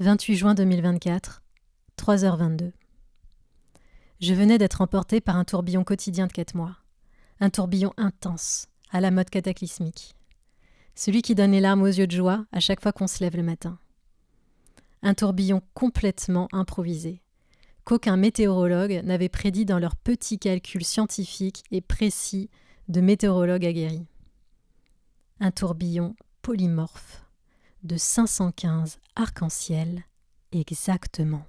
28 juin 2024, 3h22. Je venais d'être emportée par un tourbillon quotidien de 4 mois. Un tourbillon intense, à la mode cataclysmique. Celui qui donne les larmes aux yeux de joie à chaque fois qu'on se lève le matin. Un tourbillon complètement improvisé, qu'aucun météorologue n'avait prédit dans leurs petits calculs scientifiques et précis de météorologues aguerris. Un tourbillon polymorphe, de 515 arcs-en-ciel exactement.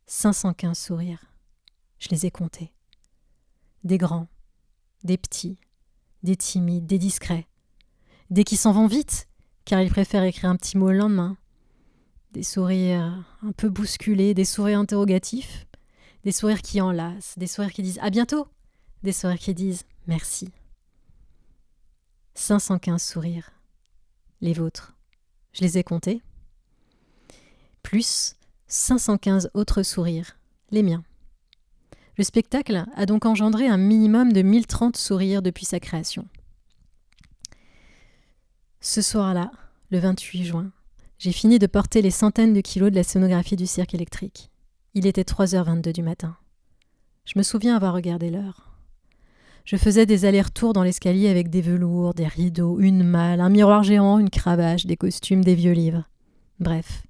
515 sourires, je les ai comptés. Des grands, des petits, des timides, des discrets, des qui s'en vont vite, car ils préfèrent écrire un petit mot le lendemain, des sourires un peu bousculés, des sourires interrogatifs, des sourires qui enlacent, des sourires qui disent « à bientôt », des sourires qui disent « merci ». 515 sourires, les vôtres, je les ai comptés, plus 515 autres sourires, les miens. Le spectacle a donc engendré un minimum de 1030 sourires depuis sa création. Ce soir-là, le 28 juin, j'ai fini de porter les centaines de kilos de la scénographie du cirque électrique. Il était 3h22 du matin. Je me souviens avoir regardé l'heure. Je faisais des allers-retours dans l'escalier avec des velours, des rideaux, une malle, un miroir géant, une cravache, des costumes, des vieux livres. Bref,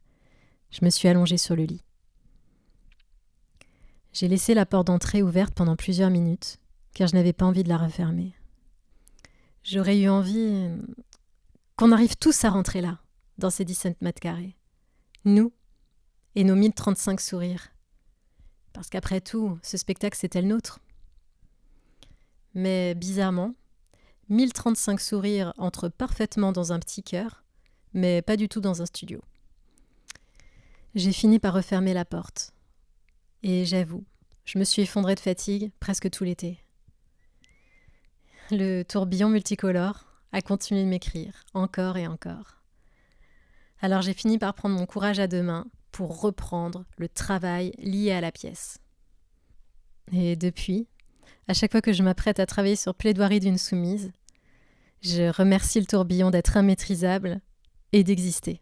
je me suis allongée sur le lit. J'ai laissé la porte d'entrée ouverte pendant plusieurs minutes, car je n'avais pas envie de la refermer. J'aurais eu envie qu'on arrive tous à rentrer là, dans ces 17 mètres carrés. Nous et nos 1035 sourires. Parce qu'après tout, ce spectacle, c'était le nôtre. Mais bizarrement, 1035 sourires entrent parfaitement dans un petit cœur, mais pas du tout dans un studio. J'ai fini par refermer la porte. Et j'avoue, je me suis effondrée de fatigue presque tout l'été. Le tourbillon multicolore a continué de m'écrire, encore et encore. Alors j'ai fini par prendre mon courage à deux mains pour reprendre le travail lié à la pièce. Et depuis, à chaque fois que je m'apprête à travailler sur Plaidoirie d'une soumise, je remercie le tourbillon d'être immaîtrisable et d'exister.